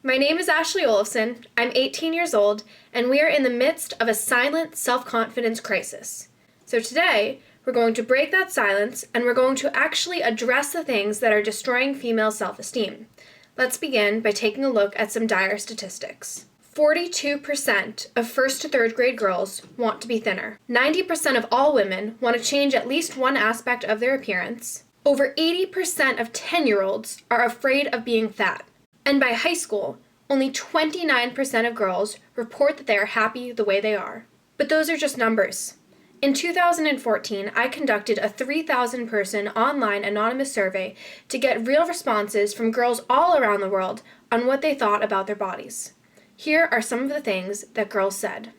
My name is Ashley Olafsen, I'm 18 years old, and we are in the midst of a silent self-confidence crisis. So today, we're going to break that silence, and we're going to actually address the things that are destroying female self-esteem. Let's begin by taking a look at some dire statistics. 42% of 1st to 3rd grade girls want to be thinner. 90% of all women want to change at least one aspect of their appearance. Over 80% of 10-year-olds are afraid of being fat. And by high school, only 29% of girls report that they are happy the way they are. But those are just numbers. In 2014, I conducted a 3,000-person online anonymous survey to get real responses from girls all around the world on what they thought about their bodies. Here are some of the things that girls said.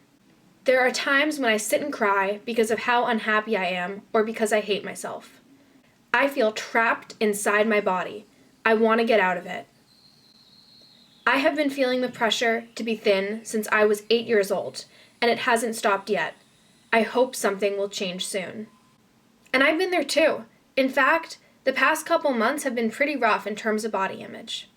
There are times when I sit and cry because of how unhappy I am or because I hate myself. I feel trapped inside my body. I want to get out of it. I have been feeling the pressure to be thin since I was 8 years old, and it hasn't stopped yet. I hope something will change soon. And I've been there too. In fact, the past couple months have been pretty rough in terms of body image.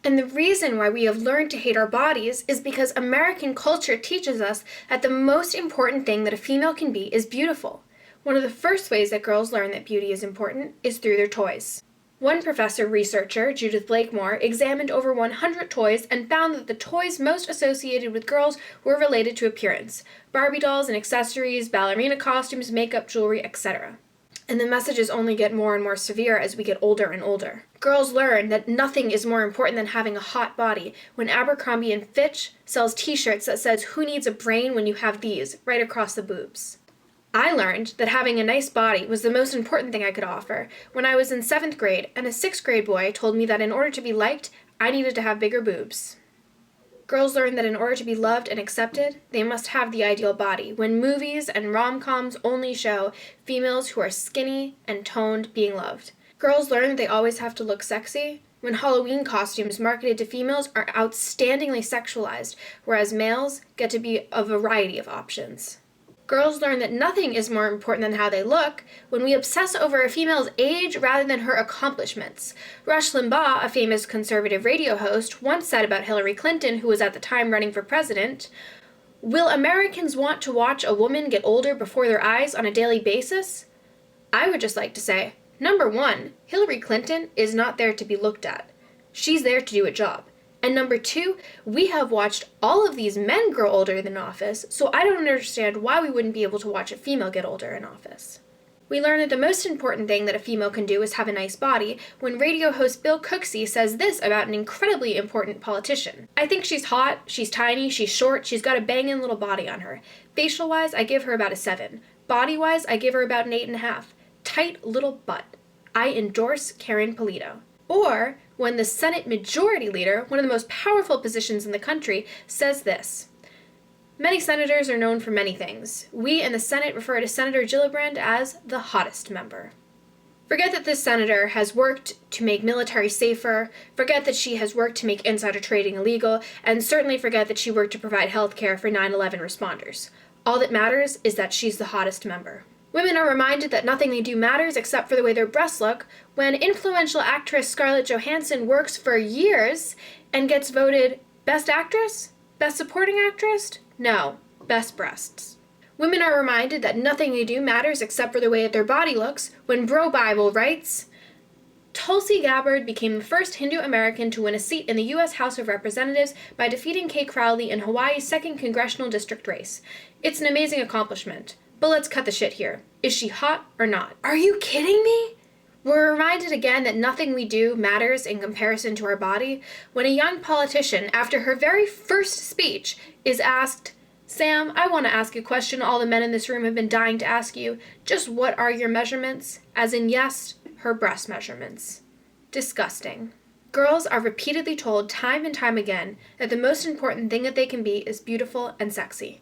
And the reason why we have learned to hate our bodies is because American culture teaches us that the most important thing that a female can be is beautiful. One of the first ways that girls learn that beauty is important is through their toys. One researcher, Judith Blakemore, examined over 100 toys and found that the toys most associated with girls were related to appearance: Barbie dolls and accessories, ballerina costumes, makeup, jewelry, etc. And the messages only get more and more severe as we get older and older. Girls learn that nothing is more important than having a hot body when Abercrombie & Fitch sells t-shirts that says, "Who needs a brain when you have these?" right across the boobs. I learned that having a nice body was the most important thing I could offer when I was in 7th grade, and a 6th grade boy told me that in order to be liked, I needed to have bigger boobs. Girls learn that in order to be loved and accepted, they must have the ideal body, when movies and rom-coms only show females who are skinny and toned being loved. Girls learn that they always have to look sexy, when Halloween costumes marketed to females are outstandingly sexualized, whereas males get to be a variety of options. Girls learn that nothing is more important than how they look when we obsess over a female's age rather than her accomplishments. Rush Limbaugh, a famous conservative radio host, once said about Hillary Clinton, who was at the time running for president, "Will Americans want to watch a woman get older before their eyes on a daily basis?" I would just like to say, number one, Hillary Clinton is not there to be looked at. She's there to do a job. And number two, we have watched all of these men grow older in office, so I don't understand why we wouldn't be able to watch a female get older in office. We learn that the most important thing that a female can do is have a nice body when radio host Bill Cooksey says this about an incredibly important politician. "I think she's hot, she's tiny, she's short, she's got a bangin' little body on her. Facial-wise, I give her about a 7. Body-wise, I give her about an 8.5. Tight little butt. I endorse Karen Polito." Or when the Senate Majority Leader, one of the most powerful positions in the country, says this: "Many senators are known for many things. We in the Senate refer to Senator Gillibrand as the hottest member." Forget that this senator has worked to make military safer, forget that she has worked to make insider trading illegal, and certainly forget that she worked to provide health care for 9/11 responders. All that matters is that she's the hottest member. Women are reminded that nothing they do matters except for the way their breasts look when influential actress Scarlett Johansson works for years and gets voted Best Actress? Best Supporting Actress? No, Best Breasts. Women are reminded that nothing they do matters except for the way that their body looks when Bro Bible writes, "Tulsi Gabbard became the first Hindu American to win a seat in the U.S. House of Representatives by defeating Kay Crowley in Hawaii's 2nd congressional district race. It's an amazing accomplishment. But let's cut the shit here. Is she hot or not?" Are you kidding me? We're reminded again that nothing we do matters in comparison to our body when a young politician, after her very first speech, is asked, "Sam, I want to ask a question all the men in this room have been dying to ask you. Just what are your measurements?" As in, yes, her breast measurements. Disgusting. Girls are repeatedly told time and time again that the most important thing that they can be is beautiful and sexy.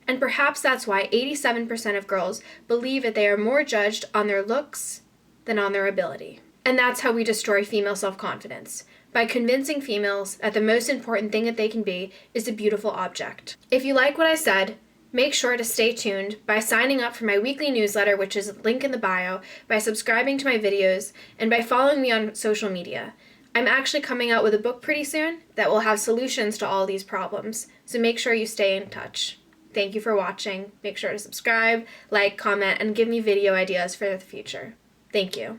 And perhaps that's why 87% of girls believe that they are more judged on their looks than on their ability. And that's how we destroy female self-confidence, by convincing females that the most important thing that they can be is a beautiful object. If you like what I said, make sure to stay tuned by signing up for my weekly newsletter, which is linked in the bio, by subscribing to my videos, and by following me on social media. I'm actually coming out with a book pretty soon that will have solutions to all these problems, so make sure you stay in touch. Thank you for watching. Make sure to subscribe, like, comment, and give me video ideas for the future. Thank you.